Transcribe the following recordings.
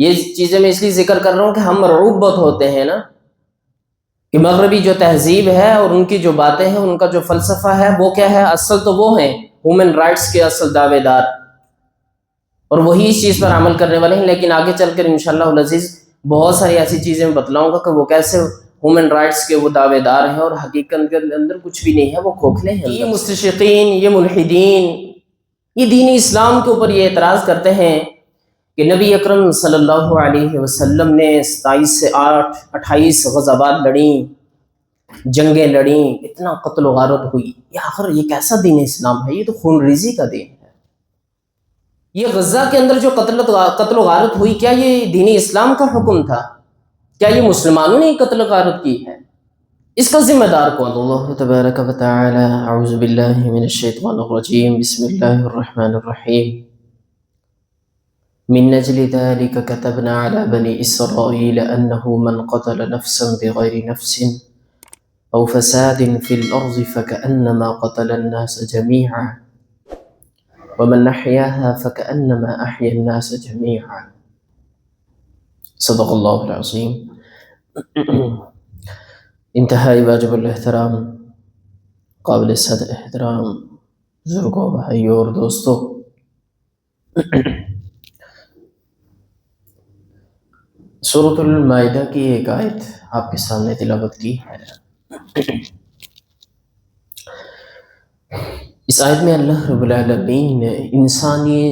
یہ چیزیں میں اس لیے ذکر کر رہا ہوں کہ ہم مرعوب بہت ہوتے ہیں نا، کہ مغربی جو تہذیب ہے اور ان کی جو باتیں ہیں، ان کا جو فلسفہ ہے، وہ کیا ہے؟ اصل تو وہ ہیں ہیومن رائٹس کے اصل دعوے دار، اور وہی اس چیز پر عمل کرنے والے ہیں. لیکن آگے چل کر انشاءاللہ العزیز بہت ساری ایسی چیزیں میں بتلاؤں گا کہ وہ کیسے ہیومن رائٹس کے وہ دعوے دار ہیں اور حقیقت کے اندر کچھ بھی نہیں ہے، وہ کھوکھلے ہیں. یہ مستشرقین، یہ ملحدین، یہ دین اسلام کے اوپر یہ اعتراض کرتے ہیں کہ نبی اکرم صلی اللہ علیہ وسلم نے 27 سے 28 غزوات لڑیں، جنگیں لڑیں، اتنا قتل و غارت ہوئی. یہ آخر یہ کیسا دین اسلام ہے؟ یہ تو خون ریزی کا دین ہے. یہ غزہ کے اندر جو قتل و غارت ہوئی، کیا یہ دین اسلام کا حکم تھا؟ کیا یہ مسلمانوں نے قتل و غارت کی ہے؟ اس کا ذمہ دار کون؟ اللہ تبارک و تعالی اعوذ باللہ من الشیطان الرجیم بسم اللہ الرحمن الرحیم من اجل ذلك كتبنا على بني اسرائیل انه من قتل نفسا بغیر نفس او فساد في الارض فكأنما قتل الناس جميعا ومن احیاها فكأنما احیا الناس جميعا. صدق اللہ العظیم. انتہائی واجب الاحترام، قابل صد احترام بزرگوں، بھائیوں اور دوستوں، سورۃ المائدہ کی ایک آیت آپ کے سامنے تلاوت کی ہے. اس آیت میں اللہ رب العالمین نے انسانی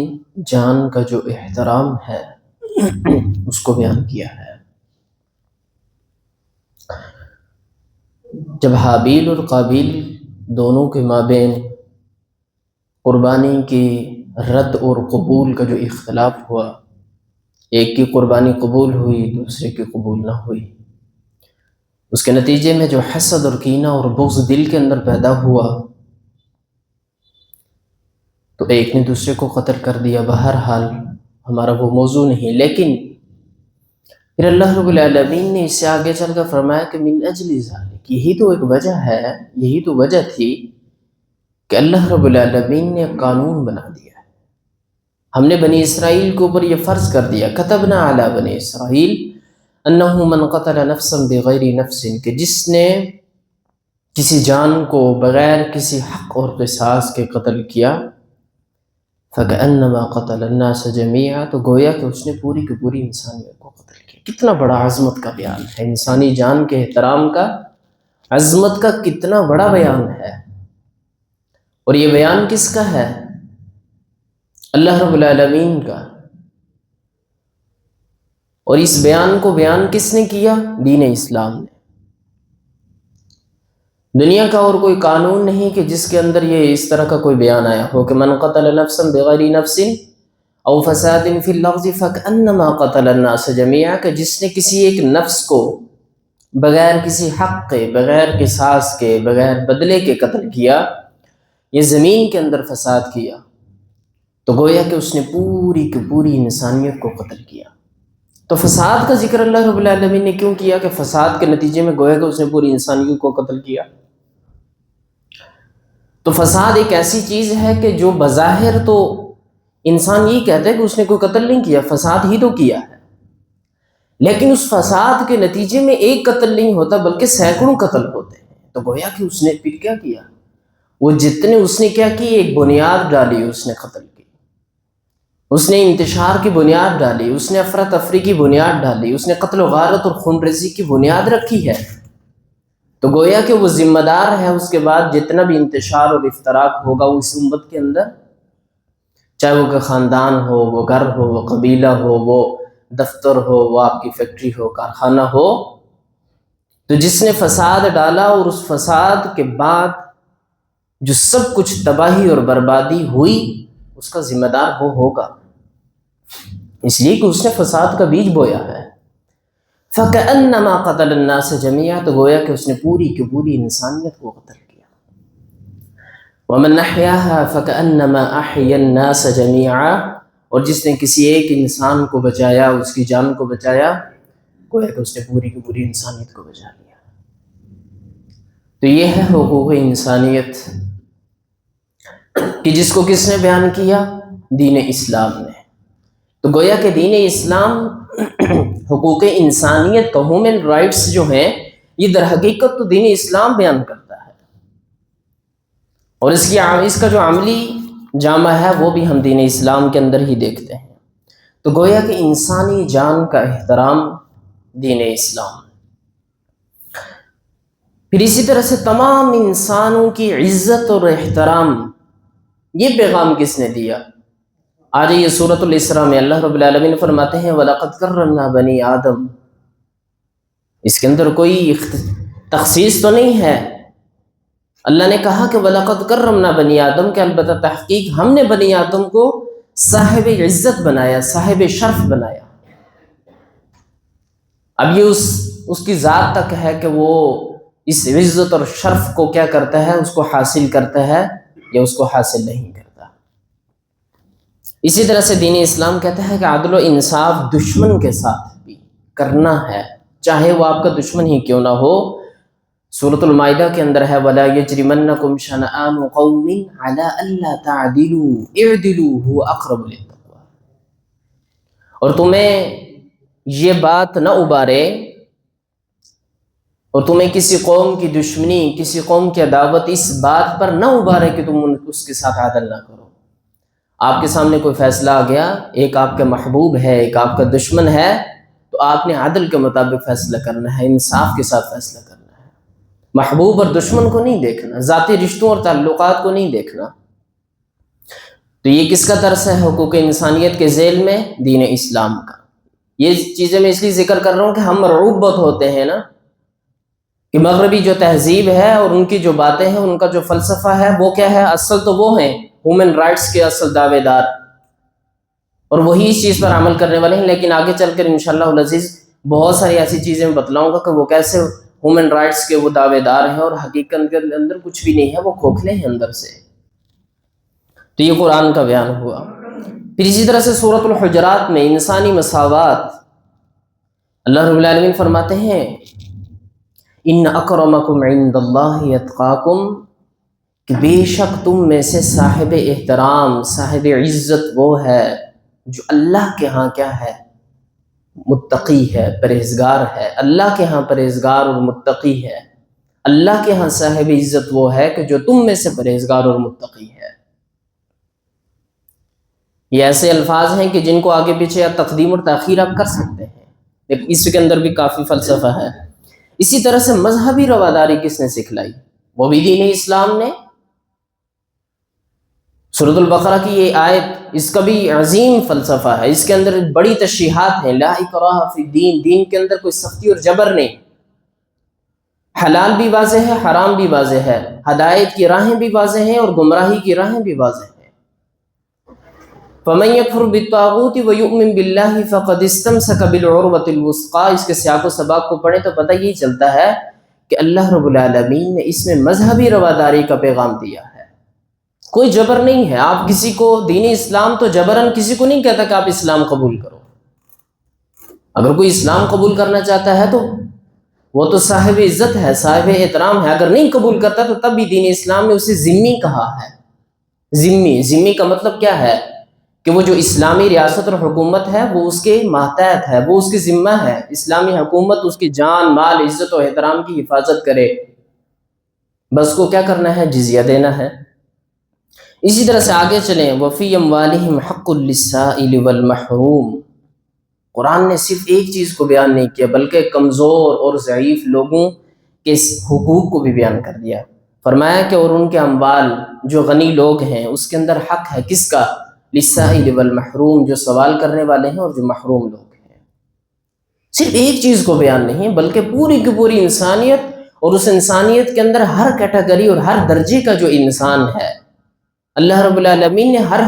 جان کا جو احترام ہے اس کو بیان کیا ہے. جب حابیل اور قابیل دونوں کے مابین قربانی کی رد اور قبول کا جو اختلاف ہوا، ایک کی قربانی قبول ہوئی، دوسرے کی قبول نہ ہوئی، اس کے نتیجے میں جو حسد اور کینہ اور بغض دل کے اندر پیدا ہوا تو ایک نے دوسرے کو قتل کر دیا. بہرحال ہمارا وہ موضوع نہیں، لیکن پھر اللہ رب العالمین نے اس سے آگے چل کر فرمایا کہ من اجل ذالک، یہی تو ایک وجہ ہے، یہی تو وجہ تھی کہ اللہ رب العالمین نے قانون بنا دیا ہے. ہم نے بنی اسرائیل کے اوپر یہ فرض کر دیا، کتبنا علی بنی اسرائیل انہ من قتل نفسا بغیر نفس، کہ جس نے کسی جان کو بغیر کسی حق اور قصاص کے قتل کیا، فَكَأَنَّمَا قَتَلَ النَّاسَ جَمِيعًا، تو گویا کہ اس نے پوری کی پوری انسانیت کو قتل کیا. کتنا بڑا عظمت کا بیان ہے، انسانی جان کے احترام کا، عظمت کا کتنا بڑا بیان ہے. اور یہ بیان کس کا ہے؟ اللہ رب العالمین کا. اور اس بیان کو بیان کس نے کیا؟ دین اسلام نے. دنیا کا اور کوئی قانون نہیں کہ جس کے اندر یہ اس طرح کا کوئی بیان آیا ہو کہ من قتل نفسا بغیر نفس او فساد فی الارض فکأنما قتل الناس جميعا، کہ جس نے کسی ایک نفس کو بغیر کسی حق کے، بغیر قصاص کے، بغیر بدلے کے قتل کیا، یہ زمین کے اندر فساد کیا، تو گویا کہ اس نے پوری کی پوری انسانیت کو قتل کیا. تو فساد کا ذکر اللہ رب العالمین نے کیوں کیا؟ کہ فساد کے نتیجے میں گویا کہ اس نے پوری انسانیت کو قتل کیا. تو فساد ایک ایسی چیز ہے کہ جو بظاہر تو انسان یہ کہتا ہے کہ اس نے کوئی قتل نہیں کیا، فساد ہی تو کیا ہے، لیکن اس فساد کے نتیجے میں ایک قتل نہیں ہوتا بلکہ سینکڑوں قتل ہوتے ہیں. تو گویا کہ اس نے پھر کیا کیا؟ وہ جتنے اس نے کیا کی، ایک بنیاد ڈالی اس نے قتل کی، اس نے انتشار کی بنیاد ڈالی، اس نے افراتفری کی بنیاد ڈالی، اس نے قتل و غارت اور خون ریزی کی بنیاد رکھی ہے. تو گویا کہ وہ ذمہ دار ہے اس کے بعد جتنا بھی انتشار اور افتراق ہوگا اس امت کے اندر، چاہے وہ خاندان ہو، وہ گھر ہو، وہ قبیلہ ہو، وہ دفتر ہو، وہ آپ کی فیکٹری ہو، کارخانہ ہو، تو جس نے فساد ڈالا اور اس فساد کے بعد جو سب کچھ تباہی اور بربادی ہوئی، اس کا ذمہ دار وہ ہوگا، اس لیے کہ اس نے فساد کا بیج بویا ہے. فَكَأَنَّمَا قَتَلَ النَّاسَ جَمِيعًا، تو گویا کہ اس نے پوری کی پوری انسانیت کو قتل کیا. وَمَنْ أَحْيَاهَا فَكَأَنَّمَا أَحْيَا النَّاسَ جَمِيعًا، اور جس نے کسی ایک انسان کو بچایا، اس کی جان کو بچایا، گویا کہ اس نے پوری کی پوری انسانیت کو بچا لیا. تو یہ ہے حقوق انسانیت کہ جس کو کس نے بیان کیا؟ دین اسلام نے. تو گویا کہ دین اسلام حقوق انسانیت کا، ہیومن رائٹس جو ہیں، یہ در حقیقت تو دین اسلام بیان کرتا ہے، اور اس کا جو عملی جامع ہے وہ بھی ہم دین اسلام کے اندر ہی دیکھتے ہیں۔ تو گویا کہ انسانی جان کا احترام دین اسلام۔ پھر اسی طرح سے تمام انسانوں کی عزت اور احترام، یہ پیغام کس نے دیا؟ آج یہ سورۃ الاسراء میں اللہ رب العالمین فرماتے ہیں وَلَقَدْ كَرَّمْنَا بَنِي آدم۔ اس کے اندر کوئی تخصیص تو نہیں ہے، اللہ نے کہا کہ وَلَقَدْ كَرَّمْنَا بَنِي آدم، کہ البتہ تحقیق ہم نے بنی آدم کو صاحب عزت بنایا، صاحب شرف بنایا۔ اب یہ اس کی ذات تک ہے کہ وہ اس عزت اور شرف کو کیا کرتا ہے، اس کو حاصل کرتا ہے یا اس کو حاصل نہیں کرتا۔ اسی طرح سے دین اسلام کہتا ہے کہ عدل و انصاف دشمن کے ساتھ بھی کرنا ہے، چاہے وہ آپ کا دشمن ہی کیوں نہ ہو۔ سورۃ المائدہ کے اندر ہے وَلَا يَجْرِمَنَّكُمْ شَنَآنُ قَوْمٍ عَلَىٰ أَلَّا تَعْدِلُوا اعْدِلُوا هُوَ أَقْرَبُ لِلتَّقْوَىٰ۔ اور تمہیں یہ بات نہ ابارے، اور تمہیں کسی قوم کی دشمنی، کسی قوم کی عداوت اس بات پر نہ ابارے کہ تم اس کے ساتھ عدل نہ کرو۔ آپ کے سامنے کوئی فیصلہ آ گیا، ایک آپ کا محبوب ہے، ایک آپ کا دشمن ہے، تو آپ نے عدل کے مطابق فیصلہ کرنا ہے، انصاف کے ساتھ فیصلہ کرنا ہے، محبوب اور دشمن کو نہیں دیکھنا، ذاتی رشتوں اور تعلقات کو نہیں دیکھنا۔ تو یہ کس کا درس ہے حقوق انسانیت کے ذیل میں؟ دین اسلام کا۔ یہ چیزیں میں اس لیے ذکر کر رہا ہوں کہ ہم مرعوب بہت ہوتے ہیں نا، کہ مغربی جو تہذیب ہے اور ان کی جو باتیں ہیں، ان کا جو فلسفہ ہے، وہ کیا ہے؟ اصل تو وہ ہیں ہیومن رائٹس کے اصل دعوے دار، اور وہی اس چیز پر عمل کرنے والے ہیں۔ لیکن آگے چل کر انشاءاللہ العزیز بہت ساری ایسی چیزیں میں بتلاؤں گا کہ وہ کیسے ہیومن رائٹس کے وہ دعوے دار ہیں اور حقیقت کے اندر کچھ بھی نہیں ہے، وہ کھوکھلے ہیں اندر سے۔ تو یہ قرآن کا بیان ہوا۔ پھر اسی طرح سے سورۃ الحجرات میں انسانی مساوات، اللہ رب العالمین فرماتے ہیں ان اکرمکم عند اللہ اتقاکم، کہ بے شک تم میں سے صاحب احترام، صاحب عزت وہ ہے جو اللہ کے ہاں کیا ہے؟ متقی ہے، پرہیزگار ہے۔ اللہ کے ہاں پرہیزگار اور متقی ہے۔ اللہ کے ہاں صاحب عزت وہ ہے کہ جو تم میں سے پرہیزگار اور متقی ہے۔ یہ ایسے الفاظ ہیں کہ جن کو آگے پیچھے آپ تقدیم اور تاخیر آپ کر سکتے ہیں، لیکن اس کے اندر بھی کافی فلسفہ ہے۔ اسی طرح سے مذہبی رواداری کس نے سکھلائی؟ وہ بھی دین اسلام نے۔ سورۃ البقرہ کی یہ آیت، اس کا بھی عظیم فلسفہ ہے، اس کے اندر بڑی تشریحات ہیں۔ لا اکراہ فی الدین، دین کے اندر کوئی سختی اور جبر نہیں، حلال بھی واضح ہے، حرام بھی واضح ہے، ہدایت کی راہیں بھی واضح ہیں اور گمراہی کی راہیں بھی واضح ہیں۔ فَمَن يَكْفُرْ بِالطَّاغُوتِ وَيُؤْمِن بِاللَّهِ فَقَدِ اسْتَمْسَكَ بِالْعُرْوَةِ الْوُثْقَىٰ۔ اس کے سیاق و سباق کو پڑھیں تو پتہ یہی چلتا ہے کہ اللہ رب العالمین نے اس میں مذہبی رواداری کا پیغام دیا ہے۔ کوئی جبر نہیں ہے، آپ کسی کو دین اسلام تو جبراً کسی کو نہیں کہتا کہ آپ اسلام قبول کرو۔ اگر کوئی اسلام قبول کرنا چاہتا ہے تو وہ تو صاحب عزت ہے، صاحب احترام ہے، اگر نہیں قبول کرتا تو تب بھی دین اسلام نے اسے ذمی کہا ہے۔ ذمی کا مطلب کیا ہے؟ کہ وہ جو اسلامی ریاست اور حکومت ہے وہ اس کے ماتحت ہے، وہ اس کی ذمہ ہے، اسلامی حکومت اس کی جان، مال، عزت و احترام کی حفاظت کرے، بس کو کیا کرنا ہے؟ جزیہ دینا ہے۔ اسی طرح سے آگے چلیں وَفِي أَمْوَالِهِمْ حَقٌّ لِلسَّائِلِ وَالْمَحْرُومِ۔ قرآن نے صرف ایک چیز کو بیان نہیں کیا بلکہ کمزور اور ضعیف لوگوں کے حقوق کو بھی بیان کر دیا۔ فرمایا کہ اور ان کے اموال، جو غنی لوگ ہیں اس کے اندر حق ہے، کس کا؟ للسائل والمحروم، جو سوال کرنے والے ہیں اور جو محروم لوگ ہیں۔ صرف ایک چیز کو بیان نہیں بلکہ پوری کی پوری انسانیت، اور اس انسانیت کے اندر ہر کیٹیگری اور ہر درجے کا جو انسان ہے، اللہ رب العالمین نے ہر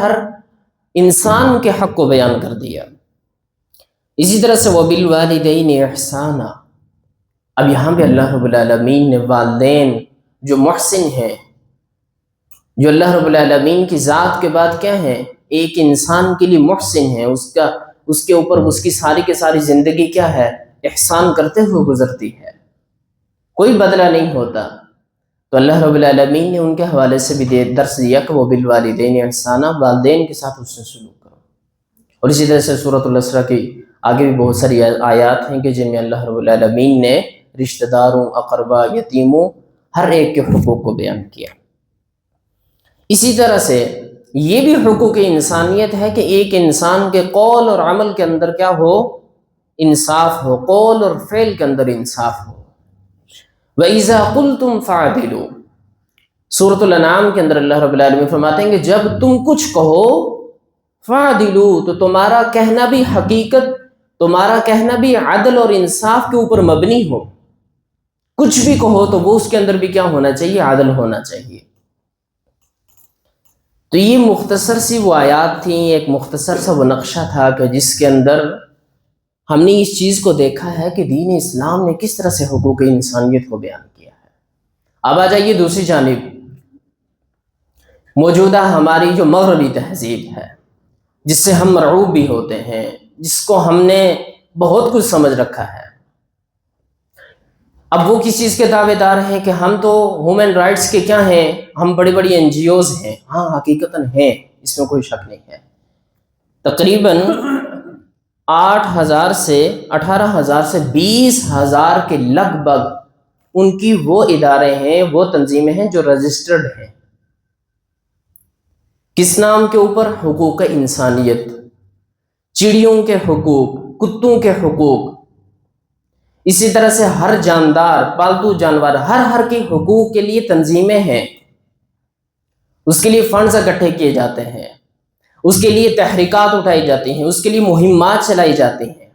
انسان کے حق کو بیان کر دیا۔ اسی طرح سے وَبِالْوَالِدَيْنِ إِحْسَانًا، اب یہاں پہ اللہ رب العالمین نے والدین جو محسن ہیں، جو اللہ رب العالمین کی ذات کے بعد کیا ہیں؟ ایک انسان کے لیے محسن ہے، اس کے اوپر اس کی ساری کی ساری زندگی کیا ہے؟ احسان کرتے ہوئے گزرتی ہے، کوئی بدلہ نہیں ہوتا۔ تو اللہ رب العالمین نے ان کے حوالے سے بھی درس دیا کہ وہ بالوالدین احسانہ، والدین کے ساتھ حسن سلوک کرو۔ اور اسی طرح سے سورۃ الاسراء کی آگے بھی بہت ساری آیات ہیں کہ جن میں اللہ رب العالمین نے رشتہ داروں، اقربا، یتیموں، ہر ایک کے حقوق کو بیان کیا۔ اسی طرح سے یہ بھی حقوق انسانیت ہے کہ ایک انسان کے قول اور عمل کے اندر کیا ہو؟ انصاف ہو، قول اور فعل کے اندر انصاف ہو۔ وَإِذَا قُلْتُمْ فَعْدِلُوا، سورۃ الانعام کے اندر اللہ رب العالمین فرماتے ہیں کہ جب تم کچھ کہو فَعْدِلُوا، تو تمہارا کہنا بھی حقیقت، تمہارا کہنا بھی عدل اور انصاف کے اوپر مبنی ہو۔ کچھ بھی کہو تو وہ اس کے اندر بھی کیا ہونا چاہیے؟ عدل ہونا چاہیے۔ تو یہ مختصر سی وہ آیات تھیں، ایک مختصر سا وہ نقشہ تھا کہ جس کے اندر ہم نے اس چیز کو دیکھا ہے کہ دین اسلام نے کس طرح سے حقوق انسانیت کو بیان کیا ہے۔ اب آ جائیے دوسری جانب، موجودہ ہماری جو مغربی تہذیب ہے، جس سے ہم مرعوب بھی ہوتے ہیں، جس کو ہم نے بہت کچھ سمجھ رکھا ہے۔ اب وہ کس چیز کے دعوے دار ہیں کہ ہم تو ہیومن رائٹس کے کیا ہیں، ہم بڑی بڑی NGOs ہیں۔ ہاں حقیقتاً ہیں، اس میں کوئی شک نہیں ہے۔ تقریباً 8,000 سے 18,000 سے 20,000 کے لگ بھگ ان کی وہ ادارے ہیں، وہ تنظیمیں ہیں جو رجسٹرڈ ہیں۔ کس نام کے اوپر؟ حقوق انسانیت، چڑیوں کے حقوق، کتوں کے حقوق، اسی طرح سے ہر جاندار، پالتو جانور، ہر کے حقوق کے لیے تنظیمیں ہیں۔ اس کے لیے فنڈز اکٹھے کیے جاتے ہیں، اس کے لیے تحریکات اٹھائی جاتی ہیں، اس کے لیے مہمات چلائی جاتی ہیں۔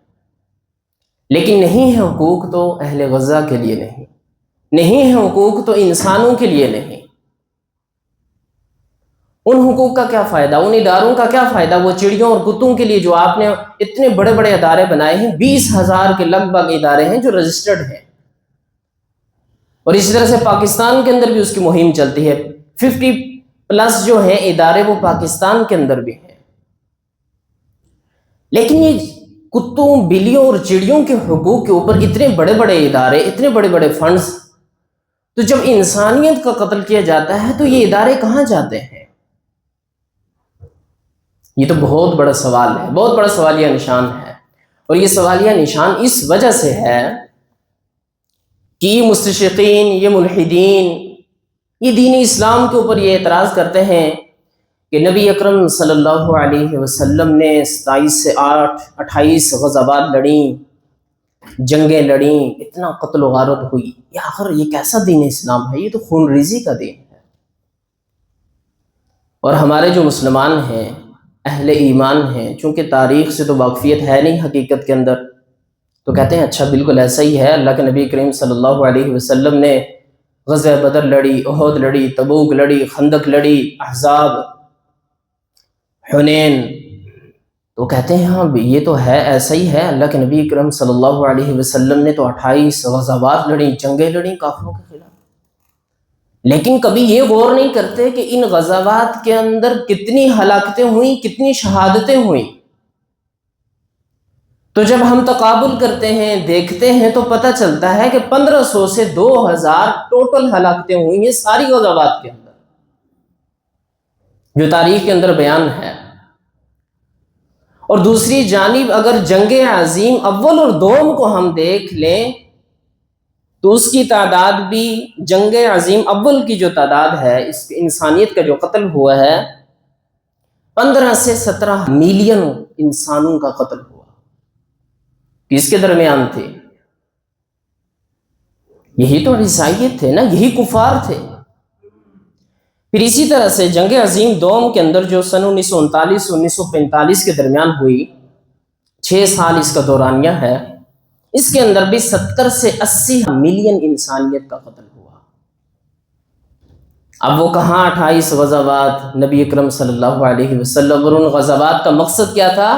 لیکن نہیں ہے حقوق تو اہل غزہ کے لیے نہیں ہے حقوق تو انسانوں کے لیے نہیں۔ ان حقوق کا کیا فائدہ، ان اداروں کا کیا فائدہ وہ چڑیوں اور کتوں کے لیے جو آپ نے اتنے بڑے بڑے ادارے بنائے ہیں؟ 20,000 کے لگ بھگ ادارے ہیں جو رجسٹرڈ ہیں۔ اور اسی طرح سے پاکستان کے اندر بھی اس کی مہم چلتی ہے، 50+ جو ہیں ادارے وہ پاکستان کے اندر بھی ہیں۔ لیکن یہ کتوں، بلیوں اور چڑیوں کے حقوق کے اوپر اتنے بڑے بڑے ادارے، اتنے بڑے بڑے فنڈز، تو جب انسانیت کا قتل کیا جاتا ہے تو یہ ادارے کہاں جاتے ہیں؟ یہ تو بہت بڑا سوال ہے، بہت بڑا سوالیہ نشان ہے۔ اور یہ سوالیہ نشان اس وجہ سے ہے کہ یہ مستشرقین، یہ ملحدین، یہ دین اسلام کے اوپر یہ اعتراض کرتے ہیں کہ نبی اکرم صلی اللہ علیہ وسلم نے 27 سے 28 غزوات لڑیں، جنگیں لڑیں، اتنا قتل و غارت ہوئی، یہ آخر یہ کیسا دین اسلام ہے؟ یہ تو خون ریزی کا دین ہے۔ اور ہمارے جو مسلمان ہیں، اہل ایمان ہیں، چونکہ تاریخ سے تو واقفیت ہے نہیں حقیقت کے اندر، تو کہتے ہیں اچھا بالکل ایسا ہی ہے۔ اللہ کے نبی کریم صلی اللہ علیہ وسلم نے غزوہ بدر لڑی، احد لڑی، تبوک لڑی، خندق لڑی، احزاب، حنین، تو کہتے ہیں ہاں یہ تو ہے، ایسا ہی ہے۔ اللہ کے نبی کریم صلی اللہ علیہ وسلم نے تو 28 غزوات لڑیں، جنگیں لڑیں کافروں کے خلاف۔ لیکن کبھی یہ غور نہیں کرتے کہ ان غزوات کے اندر کتنی ہلاکتیں ہوئیں، کتنی شہادتیں ہوئیں۔ تو جب ہم تقابل کرتے ہیں، دیکھتے ہیں، تو پتہ چلتا ہے کہ 1500 سے 2000 ٹوٹل ہلاکتیں ہوئی ہیں ساری غزوات کے اندر، جو تاریخ کے اندر بیان ہے۔ اور دوسری جانب اگر جنگ عظیم اول اور دوم کو ہم دیکھ لیں تو اس کی تعداد بھی، جنگ عظیم اول کی جو تعداد ہے، اس انسانیت کا جو قتل ہوا ہے، 15 سے 17 ملین انسانوں کا قتل ہوا۔ کس کے درمیان تھے؟ یہی تو عیسائیت تھے نا، یہی کفار تھے۔ پھر اسی طرح سے جنگ عظیم دوم کے اندر جو سن 1939 1945 کے درمیان ہوئی، 6 سال اس کا دورانیہ ہے، اس کے اندر بھی 70 سے 80 ملین انسانیت کا قتل ہوا۔ اب وہ کہاں 28 غزوات نبی اکرم صلی اللہ علیہ وسلم، اور ان غزوات کا مقصد کیا تھا؟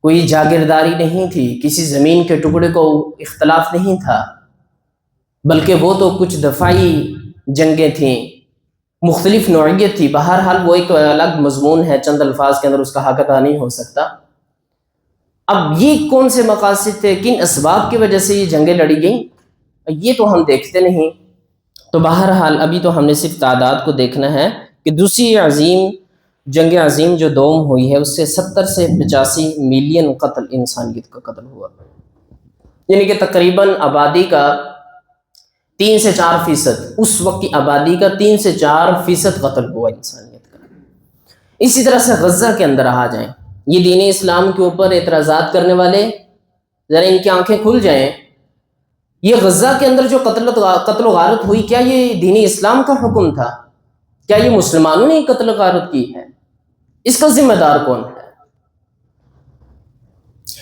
کوئی جاگیرداری نہیں تھی، کسی زمین کے ٹکڑے کو اختلاف نہیں تھا، بلکہ وہ تو کچھ دفاعی جنگیں تھیں، مختلف نوعیت تھی۔ بہرحال وہ ایک الگ مضمون ہے، چند الفاظ کے اندر اس کا حق ادا نہیں ہو سکتا۔ اب یہ کون سے مقاصد تھے، کن اسباب کی وجہ سے یہ جنگیں لڑی گئیں، یہ تو ہم دیکھتے نہیں۔ تو بہرحال ابھی تو ہم نے صرف تعداد کو دیکھنا ہے کہ دوسری عظیم جنگ عظیم جو دوم ہوئی ہے اس سے 70 سے 85 ملین قتل انسانیت کا قتل ہوا، یعنی کہ تقریباً آبادی کا 3 سے 4%، اس وقت کی آبادی کا 3 سے 4% قتل ہوا انسانیت کا۔ اسی طرح سے غزہ کے اندر آ جائیں، یہ دین اسلام کے اوپر اعتراضات کرنے والے ذرا ان کی آنکھیں کھل جائیں، یہ غزہ کے اندر جو قتل و غارت ہوئی، کیا یہ دین اسلام کا حکم تھا؟ کیا یہ مسلمانوں نے قتل و غارت کی ہے؟ اس کا ذمہ دار کون ہے؟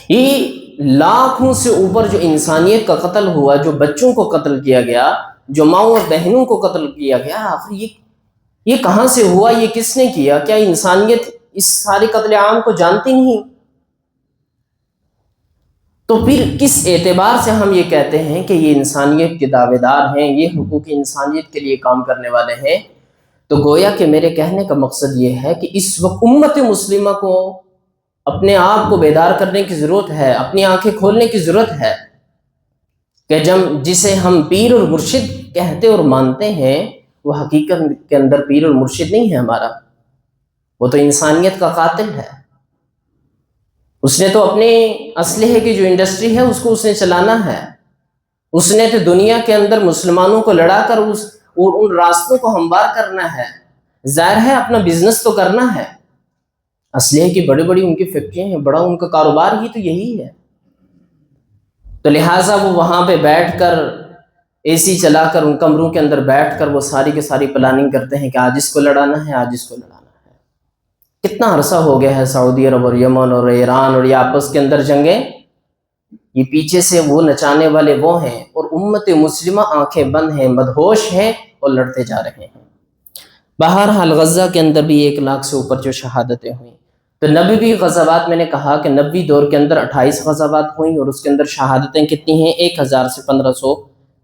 یہ لاکھوں سے اوپر جو انسانیت کا قتل ہوا، جو بچوں کو قتل کیا گیا، جو ماؤں اور بہنوں کو قتل کیا گیا، آخر یہ کہاں سے ہوا؟ یہ کس نے کیا؟ کیا انسانیت اس سارے قتل عام کو جانتی نہیں؟ تو پھر کس اعتبار سے ہم یہ کہتے ہیں کہ یہ انسانیت کے دعوے دار ہیں، یہ حقوق انسانیت کے لیے کام کرنے والے ہیں؟ تو گویا کہ میرے کہنے کا مقصد یہ ہے کہ اس وقت امت مسلمہ کو اپنے آپ کو بیدار کرنے کی ضرورت ہے، اپنی آنکھیں کھولنے کی ضرورت ہے کہ جسے ہم پیر اور مرشد کہتے اور مانتے ہیں، وہ حقیقت کے اندر پیر اور مرشد نہیں ہے ہمارا، وہ تو انسانیت کا قاتل ہے۔ اس نے تو اپنے اسلحے کی جو انڈسٹری ہے اس کو اس نے چلانا ہے، اس نے تو دنیا کے اندر مسلمانوں کو لڑا کر ان راستوں کو ہموار کرنا ہے، ظاہر ہے اپنا بزنس تو کرنا ہے، اسلحے کی بڑی بڑی ان کی فیکٹریاں ہیں، بڑا ان کا کاروبار ہی تو یہی ہے، تو لہٰذا وہ وہاں پہ بیٹھ کر اے سی چلا کر ان کمروں کے اندر بیٹھ کر وہ ساری کی ساری پلاننگ کرتے ہیں کہ آج اس کو لڑانا ہے، آج اس کو لڑانا ہے۔ کتنا عرصہ ہو گیا ہے سعودی عرب اور یمن اور ایران اور یہ آپس کے اندر جنگیں، یہ پیچھے سے وہ نچانے والے وہ ہیں، اور امت مسلمہ آنکھیں بند ہیں، مدہوش ہیں اور لڑتے جا رہے ہیں۔ بہرحال غزہ کے اندر بھی 1 لاکھ سے اوپر جو شہادتیں ہوئیں، تو نبوی غزوات میں نے کہا کہ نبوی دور کے اندر 28 غزوات ہوئیں، اور اس کے اندر شہادتیں کتنی ہیں؟ 1000 سے 1500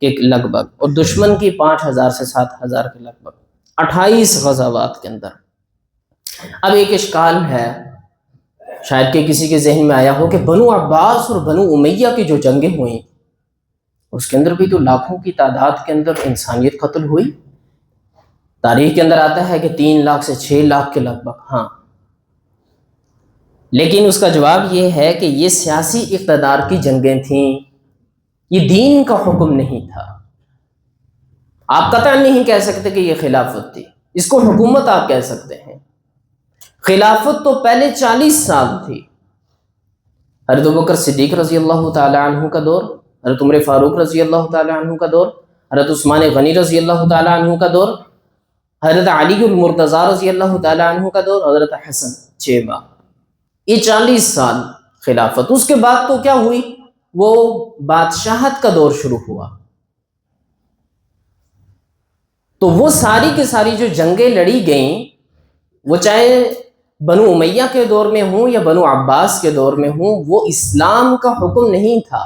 کے لگ بھگ، اور دشمن کی 5000 سے 7000 کے لگ بھگ، 28 غزوات کے اندر۔ اب ایک اشکال ہے، شاید کہ کسی کے ذہن میں آیا ہو کہ بنو عباس اور بنو امیہ کی جو جنگیں ہوئیں اس کے اندر بھی تو لاکھوں کی تعداد کے اندر انسانیت قتل ہوئی، تاریخ کے اندر آتا ہے کہ 3 لاکھ سے 6 لاکھ کے لگ بھگ، ہاں، لیکن اس کا جواب یہ ہے کہ یہ سیاسی اقتدار کی جنگیں تھیں، یہ دین کا حکم نہیں تھا۔ آپ قطعا نہیں کہہ سکتے کہ یہ خلافت تھی، اس کو حکومت آپ کہہ سکتے ہیں۔ خلافت تو پہلے 40 سال تھی، حضرت ابوبکر صدیق رضی اللہ تعالی عنہ کا دور، حضرت عمر فاروق رضی اللہ تعالی عنہ کا دور، حضرت عثمان غنی رضی اللہ تعالی عنہ کا دور، حضرت علی المرتضیٰ رضی اللہ تعالی عنہ کا دور، حضرت حسن 6 ماہ، یہ 40 سال خلافت۔ اس کے بعد تو کیا ہوئی؟ وہ بادشاہت کا دور شروع ہوا۔ تو وہ ساری کی ساری جو جنگیں لڑی گئیں، وہ چاہے بنو امیہ کے دور میں ہوں یا بنو عباس کے دور میں ہوں، وہ اسلام کا حکم نہیں تھا۔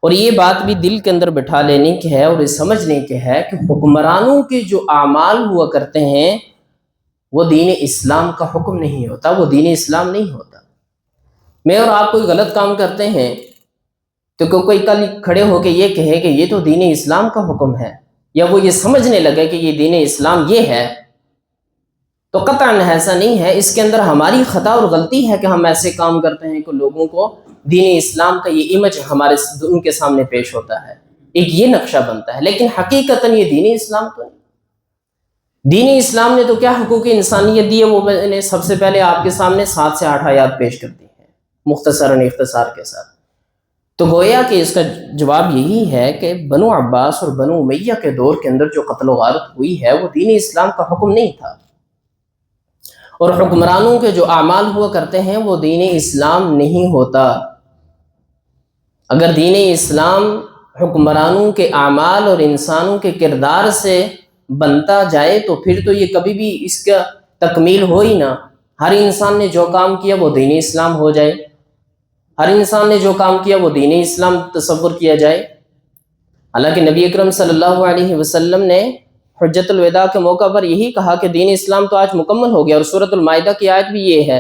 اور یہ بات بھی دل کے اندر بٹھا لینے کی ہے اور یہ سمجھنے کی ہے کہ حکمرانوں کے جو اعمال ہوا کرتے ہیں وہ دین اسلام کا حکم نہیں ہوتا، وہ دین اسلام نہیں ہوتا۔ میں اور آپ کوئی غلط کام کرتے ہیں تو کوئی کل کھڑے ہو کے یہ کہے کہ یہ تو دین اسلام کا حکم ہے، یا وہ یہ سمجھنے لگے کہ یہ دین اسلام یہ ہے، تو قطعاً ایسا نہیں ہے۔ اس کے اندر ہماری خطا اور غلطی ہے کہ ہم ایسے کام کرتے ہیں کہ لوگوں کو دین اسلام کا یہ امیج ہمارے ان کے سامنے پیش ہوتا ہے، ایک یہ نقشہ بنتا ہے، لیکن حقیقتاً یہ دین اسلام تو نہیں۔ دین اسلام نے تو کیا حقوق انسانیت دی ہے، وہ میں نے سب سے پہلے آپ کے سامنے 7 سے 8 آیات پیش کر دی ہیں مختصراً اختصار کے ساتھ۔ تو گویا کہ اس کا جواب یہی ہے کہ بنو عباس اور بنو امیہ کے دور کے اندر جو قتل و غارت ہوئی ہے وہ دین اسلام کا حکم نہیں تھا، اور حکمرانوں کے جو اعمال ہوا کرتے ہیں وہ دین اسلام نہیں ہوتا۔ اگر دین اسلام حکمرانوں کے اعمال اور انسانوں کے کردار سے بنتا جائے تو پھر تو یہ کبھی بھی اس کا تکمیل ہو ہی نہ۔ ہر انسان نے جو کام کیا وہ دین اسلام ہو جائے، ہر انسان نے جو کام کیا وہ دین اسلام تصور کیا جائے۔ حالانکہ نبی اکرم صلی اللہ علیہ وسلم نے حجت الوداع کے موقع پر یہی کہا کہ دین اسلام تو آج مکمل ہو گیا، اور سورۃ المائدہ کی آیت بھی یہ ہے،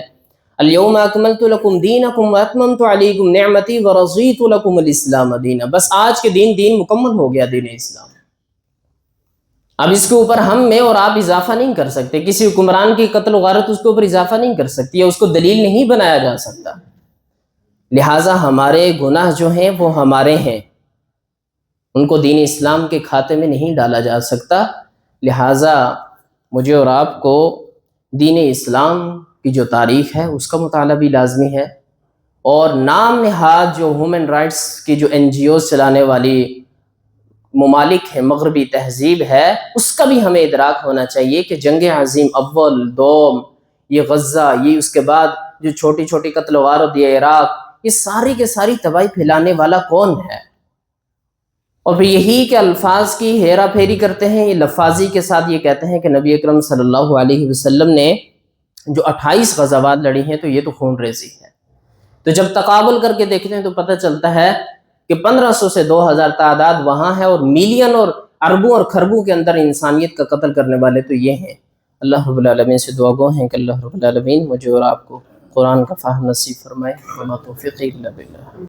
الیوم اکملت لکم دینکم واتممت علیکم نعمتی ورضیت لکم الاسلام دینا۔ بس آج کے دین مکمل ہو گیا، دین اسلام۔ اب اس کے اوپر ہم میں اور آپ اضافہ نہیں کر سکتے، کسی حکمران کی قتل و غارت اس کے اوپر اضافہ نہیں کر سکتی، یا اس کو دلیل نہیں بنایا جا سکتا۔ لہٰذا ہمارے گناہ جو ہیں وہ ہمارے ہیں، ان کو دین اسلام کے کھاتے میں نہیں ڈالا جا سکتا۔ لہٰذا مجھے اور آپ کو دین اسلام کی جو تاریخ ہے اس کا مطالعہ بھی لازمی ہے، اور نام نہاد جو ہیومن رائٹس کی جو NGOs چلانے والی ممالک ہیں، مغربی تہذیب ہے، اس کا بھی ہمیں ادراک ہونا چاہیے کہ جنگ عظیم اول، دوم، یہ غزہ، یہ اس کے بعد جو چھوٹی چھوٹی قتل و غارت، یہ عراق، یہ ساری کے ساری تباہی پھیلانے والا کون ہے؟ اور پھر یہی کہ الفاظ کی ہیرا پھیری کرتے ہیں، یہ لفاظی کے ساتھ یہ کہتے ہیں کہ نبی اکرم صلی اللہ علیہ وسلم نے جو 28 غزوات لڑی ہیں تو یہ تو خون ریزی ہے۔ تو جب تقابل کر کے دیکھتے ہیں تو پتہ چلتا ہے کہ 1500 سے 2000 تعداد وہاں ہے، اور ملین اور اربوں اور خربوں کے اندر انسانیت کا قتل کرنے والے تو یہ ہیں۔ اللہ رب العالمین سے دعا گو ہیں کہ اللہ رب العالمین مجھے اور آپ کو قرآن کا فہم نصیب فرمائے۔ وما توفیقی الا باللہ۔